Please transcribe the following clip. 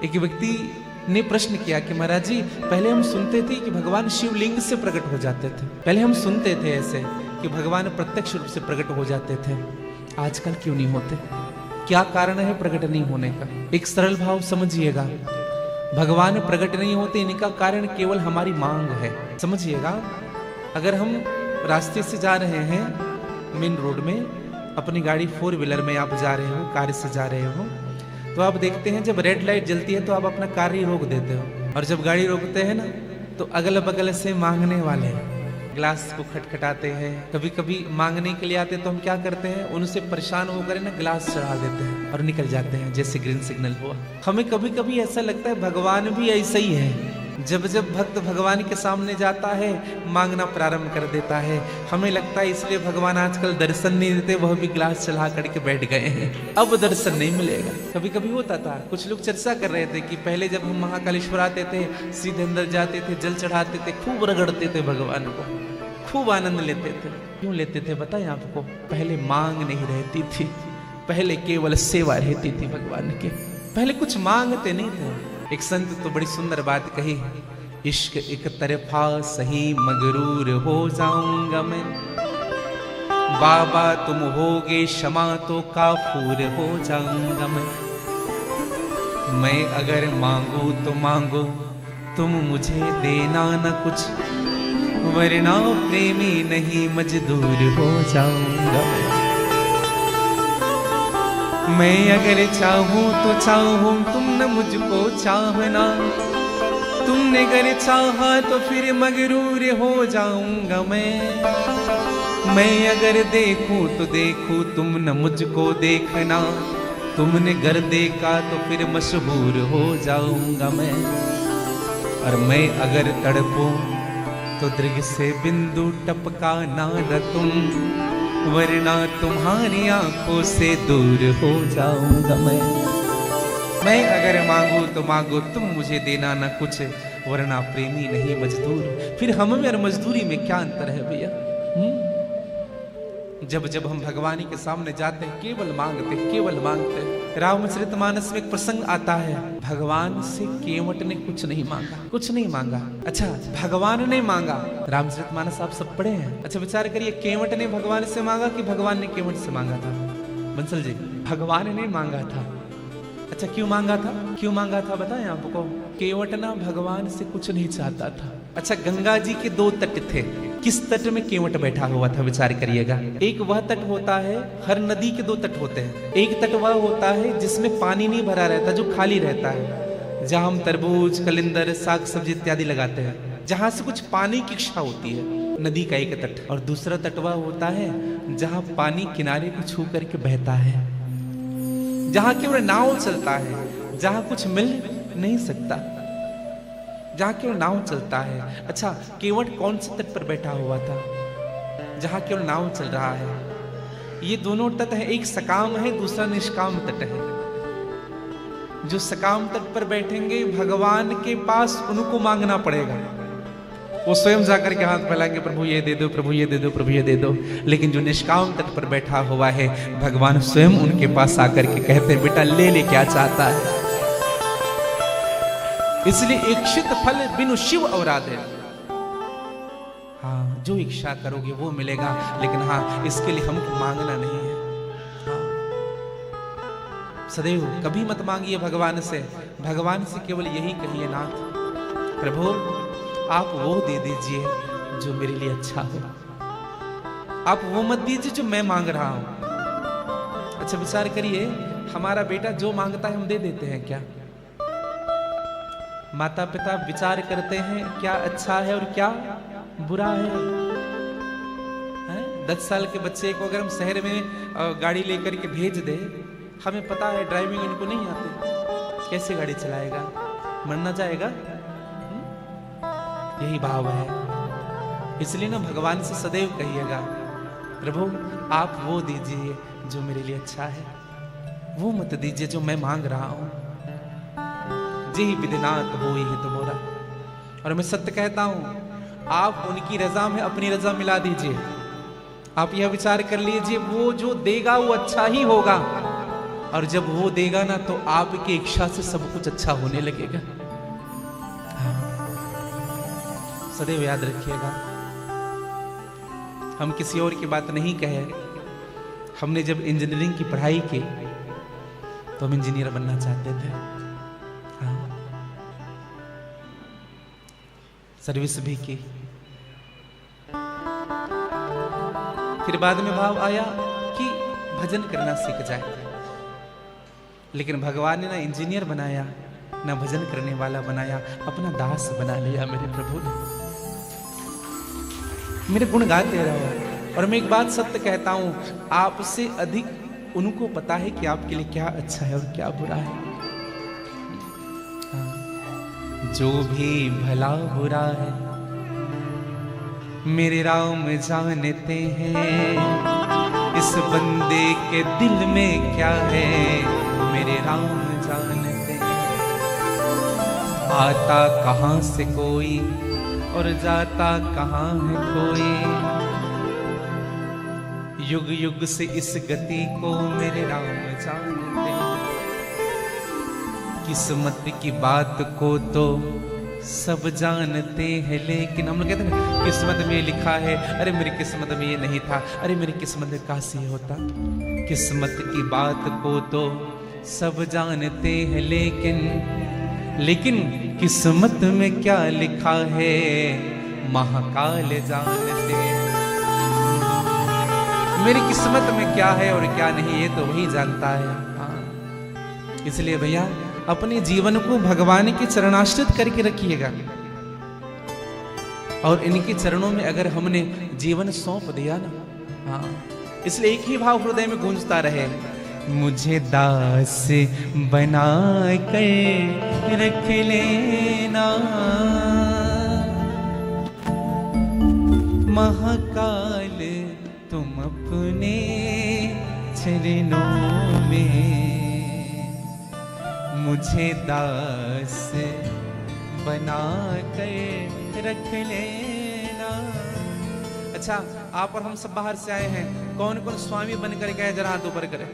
एक व्यक्ति ने प्रश्न किया कि महाराज जी, पहले हम सुनते थे कि भगवान शिवलिंग से प्रकट हो जाते थे, पहले हम सुनते थे ऐसे कि भगवान प्रत्यक्ष रूप से प्रकट हो जाते थे, आजकल क्यों नहीं होते? क्या कारण है प्रकट नहीं होने का? एक सरल भाव समझिएगा, भगवान प्रकट नहीं होते इनका कारण केवल हमारी मांग है। समझिएगा, अगर हम रास्ते से जा रहे हैं मेन रोड में, अपनी गाड़ी 4 व्हीलर में आप जा रहे हो, कार से जा रहे हो, तो आप देखते हैं जब रेड लाइट जलती है तो आप अपना कार ही रोक देते हो, और जब गाड़ी रोकते हैं ना तो अगल बगल से मांगने वाले ग्लास को खटखटाते हैं। कभी कभी मांगने के लिए आते हैं तो हम क्या करते हैं, उनसे परेशान होकर ना ग्लास चढ़ा देते हैं और निकल जाते हैं जैसे ग्रीन सिग्नल हुआ। हमें कभी कभी ऐसा लगता है भगवान भी ऐसा ही है, जब जब भक्त भगवान के सामने जाता है मांगना प्रारंभ कर देता है। हमें लगता है इसलिए भगवान आजकल दर्शन नहीं देते, वह भी ग्लास चढ़ा करके बैठ गए हैं, अब दर्शन नहीं मिलेगा। कभी कभी होता था, कुछ लोग चर्चा कर रहे थे कि पहले जब हम महाकालेश्वर आते थे, सीधे अंदर जाते थे, जल चढ़ाते थे, खूब रगड़ते थे भगवान को, खूब आनंद लेते थे। क्यों लेते थे बताएं आपको? पहले मांग नहीं रहती थी, पहले केवल सेवा रहती थी भगवान के, पहले कुछ मांगते नहीं थे। एक संत तो बड़ी सुंदर बात कही, इश्क एक तरफा सही मगरूर हो जाऊंगा मैं, बाबा तुम होगे क्षमा तो काफूर हो जाऊंगा मैं अगर मांगू तो मांगो तुम मुझे देना न कुछ, वरना प्रेमी नहीं मजदूर हो जाऊंगा मैं अगर चाहूं तो चाहूं तुम न मुझको चाहना, तुमने अगर चाहा तो फिर मगरूर हो जाऊंगा मैं अगर देखूं तो देखूं तुम न मुझको देखना, तुमने घर देखा तो फिर मशहूर हो जाऊंगा मैं। और मैं अगर तड़पूं तो दृग से बिंदु टपका ना तुम, वरना तुम्हारी आंखों से दूर हो जाऊंगा मैं अगर मांगू तो मांगो तुम मुझे देना न कुछ, वरना प्रेमी नहीं मजदूर। फिर हम में और मजदूरी में क्या अंतर है भैया? जब जब हम भगवान के सामने जाते हैं केवल मांगते, केवल मांगते। रामचरितमानस में एक प्रसंग आता है, भगवान से केवट ने कुछ नहीं मांगा, कुछ नहीं मांगा। अच्छा, भगवान ने मांगा। रामचरितमानस आप सब पढ़े हैं? अच्छा विचार करिए, केवट ने भगवान से मांगा कि भगवान ने केवट से मांगा था? बंसल जी, भगवान ने मांगा था। अच्छा क्यों मांगा था? क्यों मांगा था बताएं आपको? केवट ना भगवान से कुछ नहीं चाहता था। अच्छा, गंगा जी के 2 तट थे, किस तट में केवट बैठा हुआ था विचार करिएगा। एक वह तट होता है, हर नदी के 2 तट होते हैं। एक तट वह होता है जिसमें पानी नहीं भरा रहता, जो खाली रहता है, जहां हम तरबूज, कलिंदर, साग सब्जी इत्यादि लगाते हैं, जहां से कुछ पानी की इच्छा होती है, नदी का एक तट। और दूसरा तट वह होता है जहां पानी किनारे को छू करके बहता है, जहां केवल नाव चलता है, जहां कुछ मिल नहीं सकता, जहां केवल नाव चलता है। अच्छा, केवट कौन से तट पर बैठा हुआ था? जहां केवल नाव चल रहा है। ये दोनों तट है, एक सकाम है, दूसरा निष्काम तट है। जो सकाम तट पर बैठेंगे भगवान के पास उनको मांगना पड़ेगा, वो स्वयं जाकर के हाथ फैलाएंगे, प्रभु ये दे दो, प्रभु ये दे दो, प्रभु ये दे दो। लेकिन जो निष्काम तट पर बैठा हुआ है, भगवान स्वयं उनके पास आकर के कहते हैं, बेटा ले ले क्या चाहता है। इसलिए इच्छित फल बिनु शिव औराधे। हाँ, जो इच्छा करोगे वो मिलेगा, लेकिन हाँ इसके लिए हमको मांगना नहीं है। हाँ। सदैव कभी मत मांगिए भगवान से, भगवान से केवल यही कहिए, नाथ प्रभु आप वो दे दीजिए जो मेरे लिए अच्छा हो, आप वो मत दीजिए जो मैं मांग रहा हूं। अच्छा विचार करिए, हमारा बेटा जो मांगता है हम दे देते हैं क्या? माता पिता विचार करते हैं क्या अच्छा है और क्या बुरा है? 10 साल के बच्चे को अगर हम शहर में गाड़ी लेकर के भेज दे, हमें पता है ड्राइविंग इनको नहीं आती, कैसे गाड़ी चलाएगा? मरना जाएगा। यही भाव है। इसलिए ना भगवान से सदैव कहिएगा, प्रभु आप वो दीजिए जो मेरे लिए अच्छा है, वो मत दीजिए जो मैं मांग रहा हूं। जेहि विधिनाथ होई है तुम्हारा। और मैं सत्य कहता हूं, आप उनकी रजा में अपनी रजा मिला दीजिए। आप यह विचार कर लीजिए, वो जो देगा वो अच्छा ही होगा। और जब वो देगा ना तो आपकी इच्छा से सब कुछ अच्छा होने लगेगा। हाँ। सदैव याद रखिएगा, हम किसी और की बात नहीं कहे। हमने जब इंजीनियरिंग की पढ़ाई की तो हम इंजीनियर बनना चाहते थे। हाँ। सर्विस भी की। फिर बाद में भाव आया कि भजन करना सीख जाए, लेकिन भगवान ने ना इंजीनियर बनाया ना भजन करने वाला बनाया, अपना दास बना लिया मेरे प्रभु ने। मेरे गुण गाते रहो। और मैं एक बात सत्य कहता हूं, आपसे अधिक उनको पता है कि आपके लिए क्या अच्छा है और क्या बुरा है। हाँ। जो भी भला बुरा है मेरे राम जानते हैं, इस बंदे के दिल में क्या है मेरे राम जानते हैं। आता कहां से कोई और जाता कहां है कोई, युग युग से इस गति को मेरे राम जानते हैं। किस्मत की बात को तो सब जानते हैं, लेकिन हम लोग कहते हैं किस्मत में लिखा है, अरे मेरी किस्मत में ये नहीं था, अरे मेरी किस्मत में काशी होता। किस्मत की बात को तो सब जानते हैं, लेकिन किस्मत में क्या लिखा है महाकाल जानते हैं। मेरी किस्मत में क्या है और क्या नहीं, ये तो वही जानता है। हाँ। इसलिए भैया अपने जीवन को भगवान के चरणाश्रित करके रखिएगा, और इनके चरणों में अगर हमने जीवन सौंप दिया ना, हाँ, इसलिए एक ही भाव हृदय में गूंजता रहे, मुझे दास बना कर रख लेना महाकाल तुम अपने चरणों में, मुझे दास बना कर रख लेना। अच्छा, आप और हम सब बाहर से आए हैं, कौन कौन स्वामी बनकर गए जरा हाथ ऊपर करें।